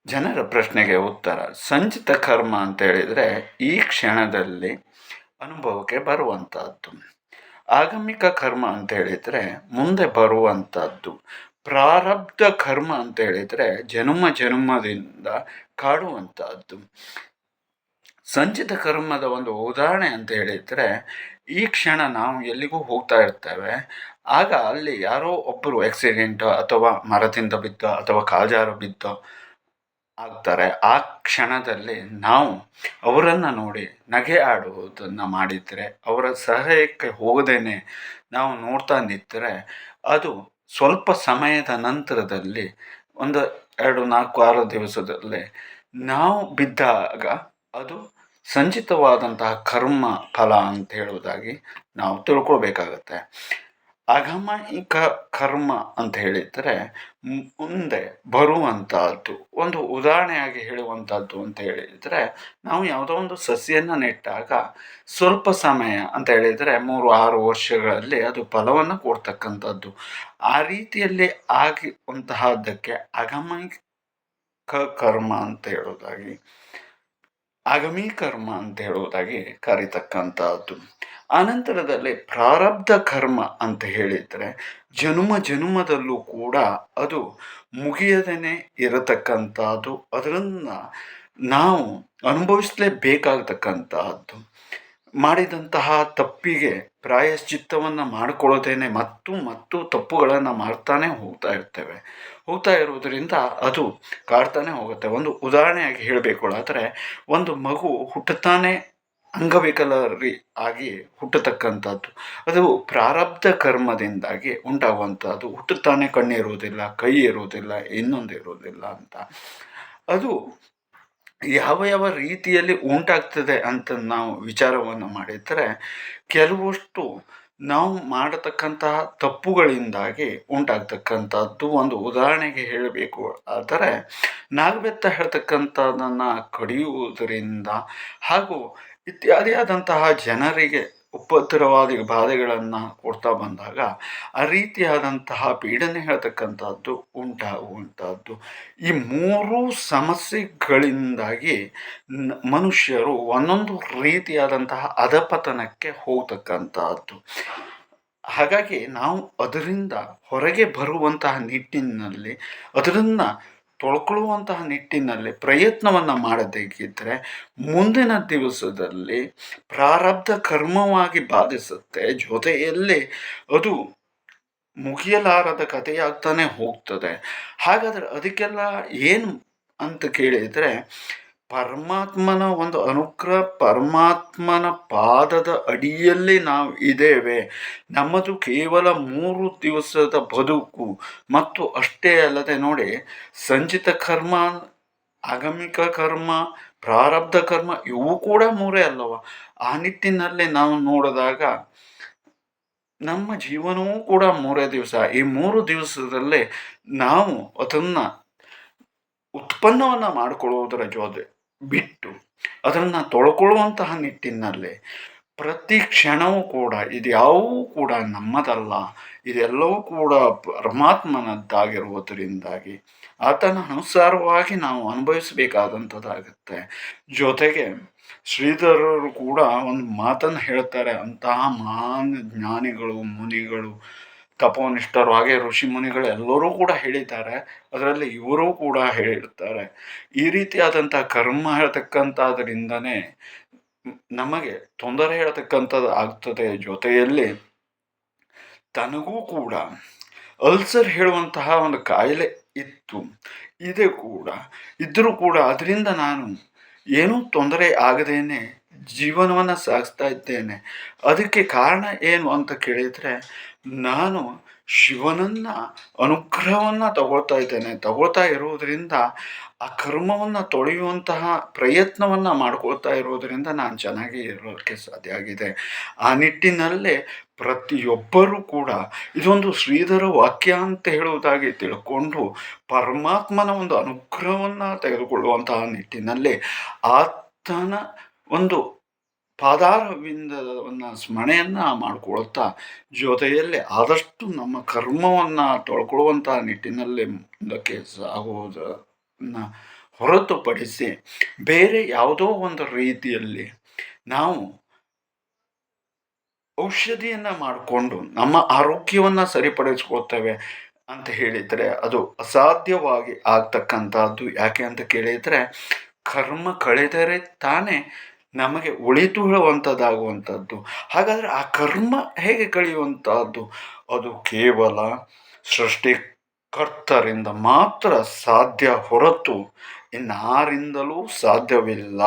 ಜನರ ಪ್ರಶ್ನೆಗೆ ಉತ್ತರ. ಸಂಚಿತ ಕರ್ಮ ಅಂತ ಹೇಳಿದರೆ ಈ ಕ್ಷಣದಲ್ಲಿ ಅನುಭವಕ್ಕೆ ಬರುವಂತಹದ್ದು. ಆಗಮಿಕ ಕರ್ಮ ಅಂತ ಹೇಳಿದರೆ ಮುಂದೆ ಬರುವಂಥದ್ದು. ಪ್ರಾರಬ್ಧ ಕರ್ಮ ಅಂತ ಹೇಳಿದರೆ ಜನ್ಮ ಜನ್ಮದಿಂದ ಕಾಡುವಂತಹದ್ದು. ಸಂಚಿತ ಕರ್ಮದ ಒಂದು ಉದಾಹರಣೆ ಅಂತ ಹೇಳಿದರೆ, ಈ ಕ್ಷಣ ನಾವು ಎಲ್ಲಿಗೂ ಹೋಗ್ತಾ ಇರ್ತೇವೆ. ಆಗ ಅಲ್ಲಿ ಯಾರೋ ಒಬ್ಬರು ಆಕ್ಸಿಡೆಂಟ್ ಅಥವಾ ಮರದಿಂದ ಬಿದ್ದ ಅಥವಾ ಕಾಲ್ಜಾರು ಬಿದ್ದೋ ಆಗ್ತಾರೆ. ಆ ಕ್ಷಣದಲ್ಲಿ ನಾವು ಅವರನ್ನು ನೋಡಿ ನಗೆ ಆಡುವುದನ್ನು ಮಾಡಿದರೆ, ಅವರ ಸಹಾಯಕ್ಕೆ ಹೋಗದೇನೆ ನಾವು ನೋಡ್ತಾ ನಿಂತರೆ, ಅದು ಸ್ವಲ್ಪ ಸಮಯದ ನಂತರದಲ್ಲಿ ಒಂದು 2, 4, 6 ದಿವಸದಲ್ಲೇ ನಾವು ಬಿದ್ದಾಗ ಅದು ಸಂಚಿತವಾದಂತಹ ಕರ್ಮ ಫಲ ಅಂತ ಹೇಳುವುದಾಗಿ ನಾವು ತಿಳ್ಕೊಳ್ಬೇಕಾಗತ್ತೆ. ಆಗಮಿಕ ಕರ್ಮ ಅಂತ ಹೇಳಿದರೆ ಮುಂದೆ ಬರುವಂತಹದ್ದು. ಒಂದು ಉದಾಹರಣೆಯಾಗಿ ಹೇಳುವಂಥದ್ದು ಅಂತ ಹೇಳಿದರೆ, ನಾವು ಯಾವುದೋ ಒಂದು ಸಸಿಯನ್ನು ನೆಟ್ಟಾಗ ಸ್ವಲ್ಪ ಸಮಯ ಅಂತ ಹೇಳಿದರೆ 3-6 ವರ್ಷಗಳಲ್ಲಿ ಅದು ಫಲವನ್ನು ಕೊಡ್ತಕ್ಕಂಥದ್ದು. ಆ ರೀತಿಯಲ್ಲಿ ಆಗಿರುವಂತಹದ್ದಕ್ಕೆ ಆಗಮಿಕ ಕರ್ಮ ಅಂತ ಹೇಳುವುದಾಗಿ, ಆಗಮಿ ಕರ್ಮ ಅಂತ ಹೇಳುವುದಾಗಿ ಕರೀತಕ್ಕಂಥದ್ದು. ಅನಂತರದಲ್ಲಿ ಪ್ರಾರಬ್ಧ ಕರ್ಮ ಅಂತ ಹೇಳಿದರೆ ಜನುಮ ಜನುಮದಲ್ಲೂ ಕೂಡ ಅದು ಮುಗಿಯದೇ ಇರತಕ್ಕಂಥದ್ದು. ಅದನ್ನು ನಾವು ಅನುಭವಿಸಲೇಬೇಕಾಗತಕ್ಕಂತಹದ್ದು. ಮಾಡಿದಂತಹ ತಪ್ಪಿಗೆ ಪ್ರಾಯಶ್ಚಿತ್ತವನ್ನು ಮಾಡಿಕೊಳ್ಳದೇನೆ ಮತ್ತು ತಪ್ಪುಗಳನ್ನು ಮಾಡ್ತಾನೆ ಹೋಗ್ತಾ ಇರ್ತೇವೆ. ಹೋಗ್ತಾ ಇರುವುದರಿಂದ ಅದು ಕಾಡ್ತಾನೆ ಹೋಗುತ್ತೆ. ಒಂದು ಉದಾಹರಣೆಯಾಗಿ ಹೇಳಬೇಕು ಆದರೆ, ಒಂದು ಮಗು ಹುಟ್ಟುತ್ತಾನೆ ಅಂಗವಿಕಲರಿ ಆಗಿ ಹುಟ್ಟತಕ್ಕಂಥದ್ದು. ಅದು ಪ್ರಾರಬ್ಧ ಕರ್ಮದಿಂದಾಗಿ ಉಂಟಾಗುವಂಥದ್ದು. ಹುಟ್ಟುತ್ತಾನೆ ಕಣ್ಣಿರುವುದಿಲ್ಲ, ಕೈ ಇರುವುದಿಲ್ಲ, ಇನ್ನೊಂದು ಇರುವುದಿಲ್ಲ ಅಂತ. ಅದು ಯಾವ ರೀತಿಯಲ್ಲಿ ಉಂಟಾಗ್ತದೆ ಅಂತ ನಾವು ವಿಚಾರವನ್ನು ಮಾಡಿದರೆ, ಕೆಲವಷ್ಟು ನಾವು ಮಾಡತಕ್ಕಂತಹ ತಪ್ಪುಗಳಿಂದಾಗಿ ಉಂಟಾಗ್ತಕ್ಕಂಥದ್ದು. ಒಂದು ಉದಾಹರಣೆಗೆ ಹೇಳಬೇಕು ಆದರೆ, ನಾಗಬೆತ್ತ ಹೇಳ್ತಕ್ಕಂಥದ್ದನ್ನು ಕಡಿಯುವುದರಿಂದ ಹಾಗೂ ಇತ್ಯಾದಿಯಾದಂತಹ ಜನರಿಗೆ ಉಪದ್ರವಾದಿ ಬಾಧೆಗಳನ್ನು ಕೊಡ್ತಾ ಬಂದಾಗ ಆ ರೀತಿಯಾದಂತಹ ಪೀಡನೆ ಹೇಳ್ತಕ್ಕಂಥದ್ದು ಉಂಟಾಗುವಂಥದ್ದು. ಈ 3 ಸಮಸ್ಯೆಗಳಿಂದಾಗಿ ಮನುಷ್ಯರು ಒಂದೊಂದು ರೀತಿಯಾದಂತಹ ಅಧಪತನಕ್ಕೆ ಹೋಗ್ತಕ್ಕಂಥದ್ದು. ಹಾಗಾಗಿ ನಾವು ಅದರಿಂದ ಹೊರಗೆ ಬರುವಂತಹ ನಿಟ್ಟಿನಲ್ಲಿ, ಅದನ್ನು ತೊಳ್ಕೊಳ್ಳುವಂತಹ ನಿಟ್ಟಿನಲ್ಲಿ ಪ್ರಯತ್ನವನ್ನು ಮಾಡಬೇಕಿದ್ದರೆ, ಮುಂದಿನ ದಿವಸದಲ್ಲಿ ಪ್ರಾರಬ್ಧ ಕರ್ಮವಾಗಿ ಬಾಧಿಸುತ್ತೆ. ಜೊತೆಯಲ್ಲಿ ಅದು ಮುಗಿಯಲಾರದ ಕಥೆಯಾಗ್ತಾನೆ ಹೋಗ್ತದೆ. ಹಾಗಾದರೆ ಅದಕ್ಕೆಲ್ಲ ಏನು ಅಂತ ಕೇಳಿದರೆ, ಪರಮಾತ್ಮನ ಒಂದು ಅನುಗ್ರಹ, ಪರಮಾತ್ಮನ ಪಾದದ ಅಡಿಯಲ್ಲಿ ನಾವು ಇದ್ದೇವೆ. ನಮ್ಮದು ಕೇವಲ 3 ದಿವಸದ ಬದುಕು. ಮತ್ತು ಅಷ್ಟೇ ಅಲ್ಲದೆ ನೋಡಿ, ಸಂಚಿತ ಕರ್ಮ, ಆಗಮಿಕ ಕರ್ಮ, ಪ್ರಾರಬ್ಧ ಕರ್ಮ ಇವು ಕೂಡ 3 ಅಲ್ಲವ. ಆ ನಿಟ್ಟಿನಲ್ಲಿ ನಾವು ನೋಡಿದಾಗ ನಮ್ಮ ಜೀವನವೂ ಕೂಡ 3 ದಿವಸ. ಈ 3 ದಿವಸದಲ್ಲೇ ನಾವು ಅದನ್ನು ಉತ್ಪನ್ನವನ್ನು ಮಾಡಿಕೊಳ್ಳುವುದರ ಜೊತೆ ಬಿಟ್ಟು ಅದನ್ನು ತೊಳ್ಕೊಳ್ಳುವಂತಹ ನಿಟ್ಟಿನಲ್ಲಿ ಪ್ರತಿ ಕ್ಷಣವೂ ಕೂಡ ಇದ್ಯಾವೂ ಕೂಡ ನಮ್ಮದಲ್ಲ, ಇದೆಲ್ಲವೂ ಕೂಡ ಪರಮಾತ್ಮನದ್ದಾಗಿರುವುದರಿಂದಾಗಿ ಆತನ ಅನುಸಾರವಾಗಿ ನಾವು ಅನುಭವಿಸಬೇಕಾದಂಥದ್ದಾಗುತ್ತೆ. ಜೊತೆಗೆ ಶ್ರೀಧರರು ಕೂಡ ಒಂದು ಮಾತನ್ನು ಹೇಳ್ತಾರೆ. ಅಂತಹ ಮಹಾನ್ ಜ್ಞಾನಿಗಳು, ಮುನಿಗಳು, ತಪೋನಿಷ್ಠರು, ಹಾಗೆ ಋಷಿ ಮುನಿಗಳು ಎಲ್ಲರೂ ಕೂಡ ಹೇಳಿದ್ದಾರೆ. ಅದರಲ್ಲಿ ಇವರೂ ಕೂಡ ಹೇಳಿರ್ತಾರೆ. ಈ ರೀತಿಯಾದಂಥ ಕರ್ಮ ಹೇಳ್ತಕ್ಕಂಥದ್ರಿಂದನೇ ನಮಗೆ ತೊಂದರೆ ಹೇಳ್ತಕ್ಕಂಥದ್ದು ಆಗ್ತದೆ. ಜೊತೆಯಲ್ಲಿ ತನಗೂ ಕೂಡ ಅಲ್ಸರ್ ಹೇಳುವಂತಹ ಒಂದು ಕಾಯಿಲೆ ಇದೆ ಕೂಡ. ಇದ್ದರೂ ಕೂಡ ಅದರಿಂದ ನಾನು ಏನೂ ತೊಂದರೆ ಆಗದೇನೆ ಜೀವನವನ್ನು ಸಾಗಿಸ್ತಾ ಇದ್ದೇನೆ. ಅದಕ್ಕೆ ಕಾರಣ ಏನು ಅಂತ ಕೇಳಿದರೆ, ನಾನು ಶಿವನನ್ನು ಅನುಗ್ರಹವನ್ನು ತಗೊಳ್ತಾ ಇರುವುದರಿಂದ ಆ ಕರ್ಮವನ್ನು ತೊಳೆಯುವಂತಹ ಪ್ರಯತ್ನವನ್ನು ಮಾಡ್ಕೊಳ್ತಾ ಇರೋದರಿಂದ ನಾನು ಚೆನ್ನಾಗಿ ಇರೋಕ್ಕೆ ಸಾಧ್ಯ ಆಗಿದೆ. ಆ ನಿಟ್ಟಿನಲ್ಲೇ ಪ್ರತಿಯೊಬ್ಬರೂ ಕೂಡ ಇದೊಂದು ಶ್ರೀಧರ ವಾಕ್ಯ ಅಂತ ಹೇಳುವುದಾಗಿ ತಿಳ್ಕೊಂಡು ಪರಮಾತ್ಮನ ಒಂದು ಅನುಗ್ರಹವನ್ನು ತೆಗೆದುಕೊಳ್ಳುವಂತಹ ನಿಟ್ಟಿನಲ್ಲಿ ಆತನ ಒಂದು ಪಾದಾರವಿಂದವನ್ನು ಸ್ಮರಣೆಯನ್ನು ಮಾಡಿಕೊಳ್ತಾ, ಜೊತೆಯಲ್ಲಿ ಆದಷ್ಟು ನಮ್ಮ ಕರ್ಮವನ್ನು ತೊಳ್ಕೊಳ್ಳುವಂತಹ ನಿಟ್ಟಿನಲ್ಲಿ ಮುಂದಕ್ಕೆ ಸಾಗುವುದನ್ನು ಹೊರತುಪಡಿಸಿ ಬೇರೆ ಯಾವುದೋ ಒಂದು ರೀತಿಯಲ್ಲಿ ನಾವು ಔಷಧಿಯನ್ನು ಮಾಡಿಕೊಂಡು ನಮ್ಮ ಆರೋಗ್ಯವನ್ನು ಸರಿಪಡಿಸ್ಕೊಳ್ತೇವೆ ಅಂತ ಹೇಳಿದರೆ ಅದು ಅಸಾಧ್ಯವಾಗಿ ಆಗ್ತಕ್ಕಂಥದ್ದು. ಯಾಕೆ ಅಂತ ಕೇಳಿದರೆ ಕರ್ಮ ಕಳೆದರೆ ತಾನೇ ನಮಗೆ ಉಳಿದುಕೊಳ್ಳುವಂಥದ್ದಾಗುವಂಥದ್ದು. ಹಾಗಾದರೆ ಆ ಕರ್ಮ ಹೇಗೆ ಕಳೆಯುವಂತಹದ್ದು? ಅದು ಕೇವಲ ಸೃಷ್ಟಿಕರ್ತರಿಂದ ಮಾತ್ರ ಸಾಧ್ಯ ಹೊರತು ಇನ್ನಾರಿಂದಲೂ ಸಾಧ್ಯವಿಲ್ಲ.